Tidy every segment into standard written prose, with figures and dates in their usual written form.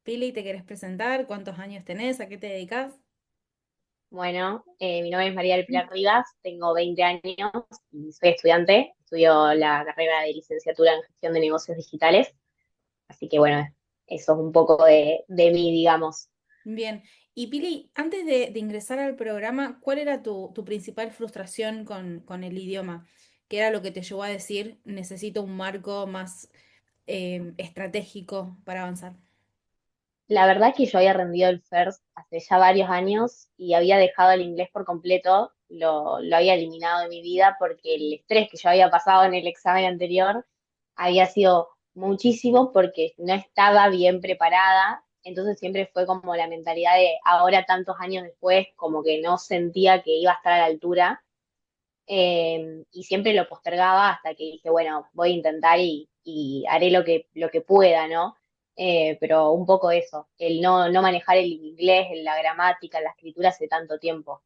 Pili, ¿te querés presentar? ¿Cuántos años tenés? ¿A qué te dedicas? Bueno, mi nombre es María del Pilar Rivas, tengo 20 años y soy estudiante. Estudio la carrera de licenciatura en gestión de negocios digitales. Así que bueno, eso es un poco de mí, digamos. Bien. Y Pili, antes de ingresar al programa, ¿cuál era tu principal frustración con el idioma? ¿Qué era lo que te llevó a decir, necesito un marco más estratégico para avanzar? La verdad es que yo había rendido el FIRST hace ya varios años y había dejado el inglés por completo, lo había eliminado de mi vida porque el estrés que yo había pasado en el examen anterior había sido muchísimo porque no estaba bien preparada, entonces siempre fue como la mentalidad de ahora tantos años después, como que no sentía que iba a estar a la altura, y siempre lo postergaba hasta que dije, bueno, voy a intentar y haré lo que pueda, ¿no? Pero un poco eso, el no manejar el inglés, la gramática, la escritura hace tanto tiempo.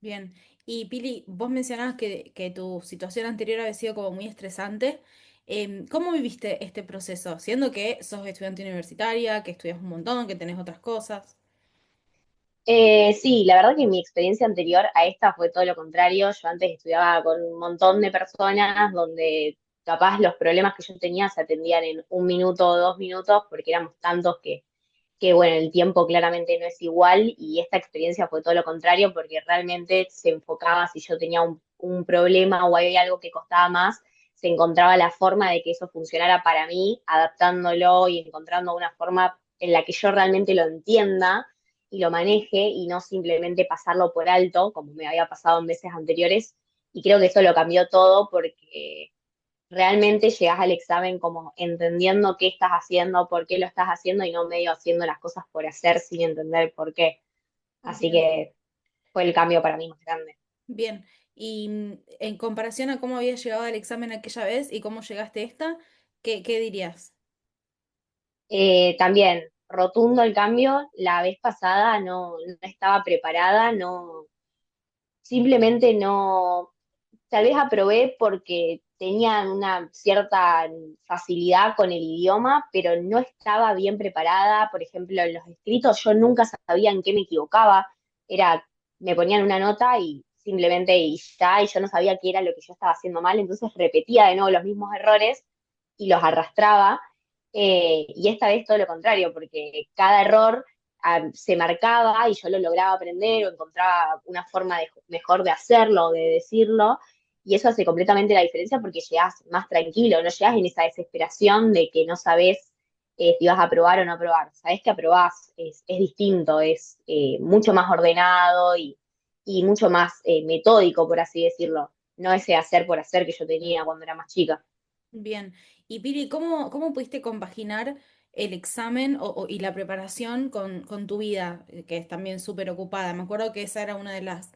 Bien. Y Pili, vos mencionabas que tu situación anterior había sido como muy estresante. ¿Cómo viviste este proceso? Siendo que sos estudiante universitaria, que estudias un montón, que tenés otras cosas. Sí, la verdad que mi experiencia anterior a esta fue todo lo contrario. Yo antes estudiaba con un montón de personas donde capaz los problemas que yo tenía se atendían en un minuto o 2 minutos porque éramos tantos que bueno, el tiempo claramente no es igual y esta experiencia fue todo lo contrario porque realmente se enfocaba si yo tenía un problema o había algo que costaba más, se encontraba la forma de que eso funcionara para mí, adaptándolo y encontrando una forma en la que yo realmente lo entienda y lo maneje y no simplemente pasarlo por alto, como me había pasado en veces anteriores. Y creo que eso lo cambió todo porque realmente llegas al examen como entendiendo qué estás haciendo, por qué lo estás haciendo y no medio haciendo las cosas por hacer sin entender por qué. Así Bien. que fue el cambio para mí más grande. Bien. Y en comparación a cómo habías llegado al examen aquella vez y cómo llegaste a esta, ¿qué dirías? También, rotundo el cambio, la vez pasada no estaba preparada, no, simplemente no, tal vez aprobé porque tenía una cierta facilidad con el idioma, pero no estaba bien preparada. Por ejemplo, en los escritos yo nunca sabía en qué me equivocaba. Era, me ponían una nota y simplemente y ya, y yo no sabía qué era lo que yo estaba haciendo mal, entonces repetía de nuevo los mismos errores y los arrastraba. Y esta vez todo lo contrario, porque cada error se marcaba y yo lo lograba aprender o encontraba una forma mejor de hacerlo, de decirlo, y eso hace completamente la diferencia porque llegás más tranquilo, no llegás en esa desesperación de que no sabés si vas a aprobar o no aprobar. Sabés que aprobás, es distinto, es mucho más ordenado y mucho más metódico, por así decirlo. No ese hacer por hacer que yo tenía cuando era más chica. Bien. Y Pili, ¿cómo pudiste compaginar el examen y la preparación con tu vida, que es también súper ocupada? Me acuerdo que esa era una de las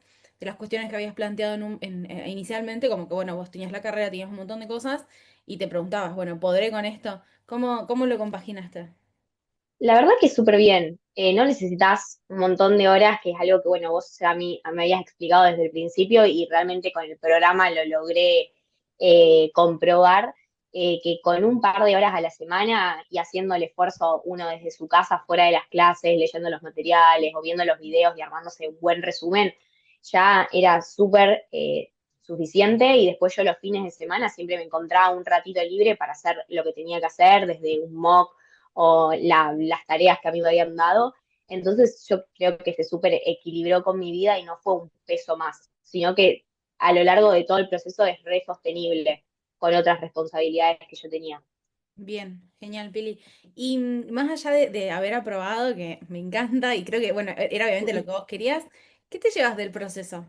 cuestiones que habías planteado inicialmente, como que, bueno, vos tenías la carrera, tenías un montón de cosas y te preguntabas, bueno, ¿podré con esto? ¿Cómo lo compaginaste? La verdad que súper bien. No necesitas un montón de horas, que es algo que, bueno, vos a mí me habías explicado desde el principio y realmente con el programa lo logré comprobar, que con un par de horas a la semana y haciendo el esfuerzo uno desde su casa, fuera de las clases, leyendo los materiales o viendo los videos y armándose un buen resumen, ya era súper suficiente y después yo los fines de semana siempre me encontraba un ratito libre para hacer lo que tenía que hacer, desde un mock o las tareas que a mí me habían dado. Entonces yo creo que se súper equilibró con mi vida y no fue un peso más, sino que a lo largo de todo el proceso es re sostenible con otras responsabilidades que yo tenía. Bien, genial, Pili. Y más allá de haber aprobado, que me encanta y creo que, bueno, era obviamente lo que vos querías, ¿qué te llevas del proceso?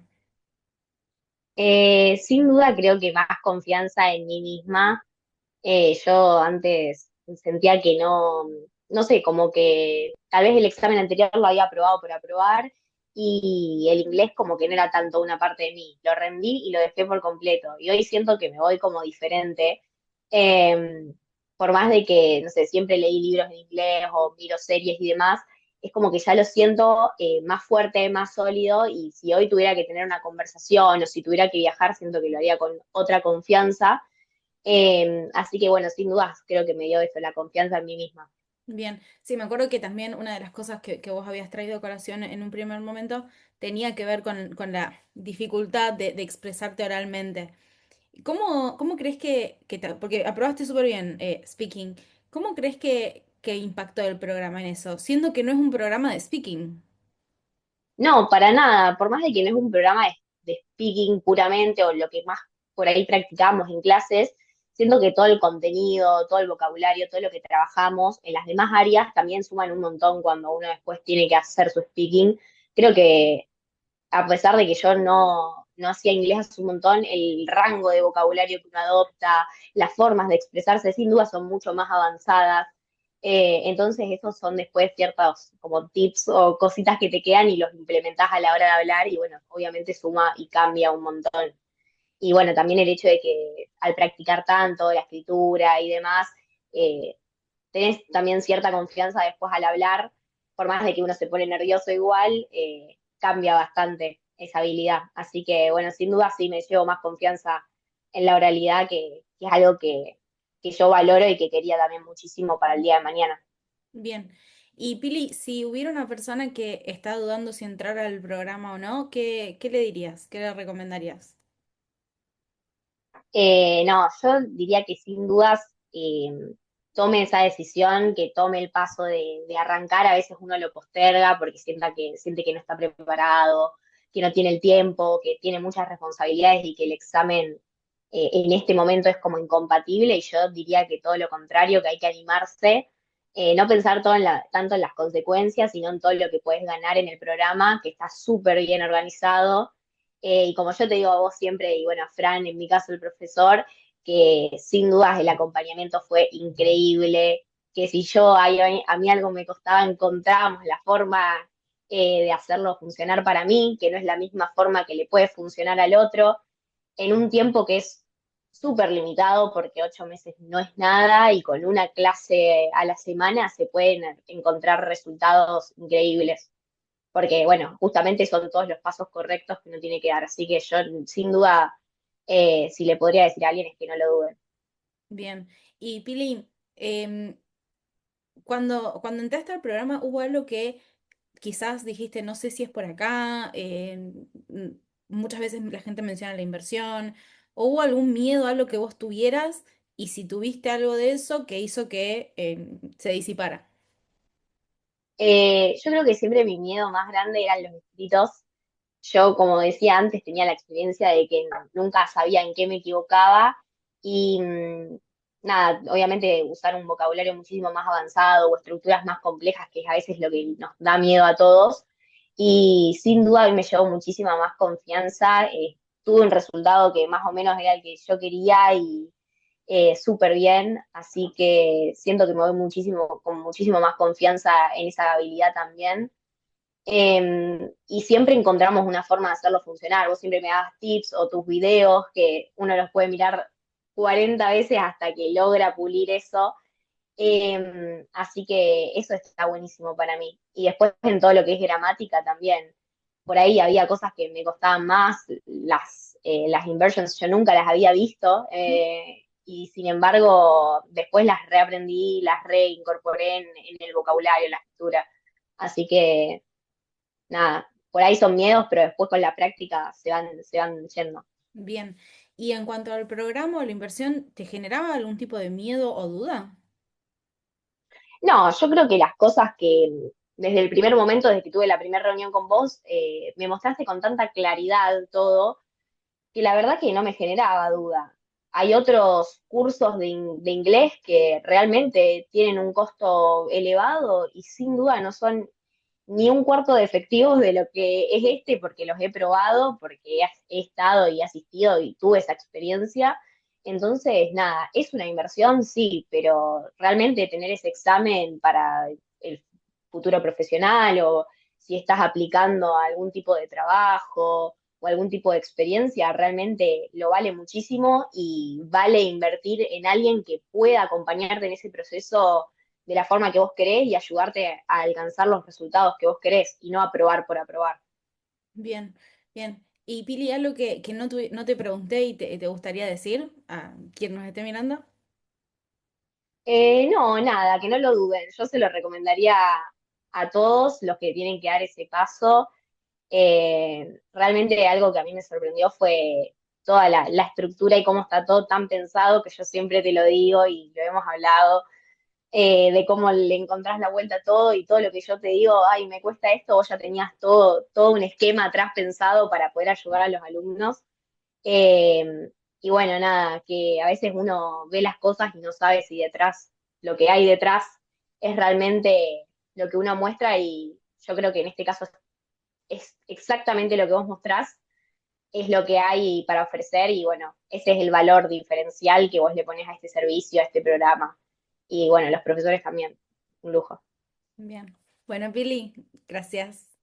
Sin duda creo que más confianza en mí misma. Yo antes sentía que no sé, como que tal vez el examen anterior lo había aprobado por aprobar y el inglés como que no era tanto una parte de mí. Lo rendí y lo dejé por completo. Y hoy siento que me voy como diferente. Eh, por más de que, no sé, siempre leí libros en inglés o miro series y demás, es como que ya lo siento más fuerte, más sólido y si hoy tuviera que tener una conversación o si tuviera que viajar, siento que lo haría con otra confianza. Así que bueno, sin dudas creo que me dio eso, la confianza en mí misma. Bien, sí, me acuerdo que también una de las cosas que vos habías traído a colación en un primer momento tenía que ver con la dificultad de expresarte oralmente. ¿Cómo crees porque aprobaste súper bien speaking, ¿cómo crees que impactó el programa en eso? Siendo que no es un programa de speaking. No, para nada, por más de que no es un programa de speaking puramente o lo que más por ahí practicamos en clases, siento que todo el contenido, todo el vocabulario, todo lo que trabajamos en las demás áreas también suman un montón cuando uno después tiene que hacer su speaking. Creo que a pesar de que yo no hacía inglés hace un montón, el rango de vocabulario que uno adopta, las formas de expresarse, sin duda son mucho más avanzadas. Entonces, esos son después ciertos como tips o cositas que te quedan y los implementás a la hora de hablar y bueno, obviamente suma y cambia un montón. Y bueno, también el hecho de que al practicar tanto la escritura y demás, eh, tenés también cierta confianza después al hablar, por más de que uno se pone nervioso igual, cambia bastante esa habilidad. Así que bueno, sin duda sí me llevo más confianza en la oralidad, que es algo que yo valoro y que quería también muchísimo para el día de mañana. Bien. Y Pili, si hubiera una persona que está dudando si entrar al programa o no, ¿qué le dirías? ¿Qué le recomendarías? No, yo diría que sin dudas tome esa decisión, que tome el paso de arrancar. A veces uno lo posterga porque siente que no está preparado, que no tiene el tiempo, que tiene muchas responsabilidades y que el examen en este momento es como incompatible. Y yo diría que todo lo contrario, que hay que animarse, no pensar tanto en las consecuencias, sino en todo lo que puedes ganar en el programa, que está súper bien organizado y como yo te digo a vos siempre, y bueno, a Fran, en mi caso el profesor, que sin dudas el acompañamiento fue increíble, que si a mí algo me costaba, encontramos la forma de hacerlo funcionar para mí, que no es la misma forma que le puede funcionar al otro, en un tiempo que es súper limitado, porque 8 meses no es nada, y con una clase a la semana se pueden encontrar resultados increíbles porque bueno, justamente son todos los pasos correctos que uno tiene que dar. Así que yo, sin duda, si le podría decir a alguien es que no lo dude. Bien. Y Pili, cuando entraste al programa, ¿hubo algo que quizás dijiste, no sé si es por acá? Muchas veces la gente menciona la inversión. ¿O hubo algún miedo, algo que vos tuvieras? Y si tuviste algo de eso que hizo que se disipara. Yo creo que siempre mi miedo más grande eran los escritos. Yo, como decía antes, tenía la experiencia de que nunca sabía en qué me equivocaba y nada, obviamente usar un vocabulario muchísimo más avanzado o estructuras más complejas, que es a veces lo que nos da miedo a todos. Y sin duda a mí me llevó muchísima más confianza. Tuve un resultado que más o menos era el que yo quería y súper bien, así que siento que me voy muchísimo, con muchísimo más confianza en esa habilidad también. Y siempre encontramos una forma de hacerlo funcionar. Vos siempre me das tips o tus videos que uno los puede mirar 40 veces hasta que logra pulir eso. Así que eso está buenísimo para mí. Y después en todo lo que es gramática también. Por ahí había cosas que me costaban más, las inversions yo nunca las había visto, y sin embargo después las reaprendí, las reincorporé en el vocabulario, en la escritura. Así que nada, por ahí son miedos, pero después con la práctica se van yendo. Bien. Y en cuanto al programa o la inversión, ¿te generaba algún tipo de miedo o duda? No, yo creo que las cosas que desde el primer momento, desde que tuve la primera reunión con vos, me mostraste con tanta claridad todo, que la verdad que no me generaba duda. Hay otros cursos de inglés que realmente tienen un costo elevado y sin duda no son ni un cuarto de efectivos de lo que es este, porque los he probado, porque he estado y asistido y tuve esa experiencia. Entonces, nada, es una inversión, sí, pero realmente tener ese examen para el futuro profesional o si estás aplicando a algún tipo de trabajo o algún tipo de experiencia, realmente lo vale muchísimo y vale invertir en alguien que pueda acompañarte en ese proceso de la forma que vos querés y ayudarte a alcanzar los resultados que vos querés y no aprobar por aprobar. Bien, bien. Y Pili, algo que no te pregunté y te gustaría decir a quien nos esté mirando. No, nada, que no lo duden. Yo se lo recomendaría a todos los que tienen que dar ese paso. Realmente algo que a mí me sorprendió fue toda la estructura y cómo está todo tan pensado, que yo siempre te lo digo y lo hemos hablado, de cómo le encontrás la vuelta a todo y todo lo que yo te digo, ay, me cuesta esto, vos ya tenías todo un esquema atrás pensado para poder ayudar a los alumnos. Eh, y bueno, nada, que a veces uno ve las cosas y no sabe si detrás, lo que hay detrás es realmente lo que uno muestra y yo creo que en este caso es exactamente lo que vos mostrás, es lo que hay para ofrecer y bueno, ese es el valor diferencial que vos le pones a este servicio, a este programa. Y bueno, los profesores también, un lujo. Bien. Bueno, Pili, gracias.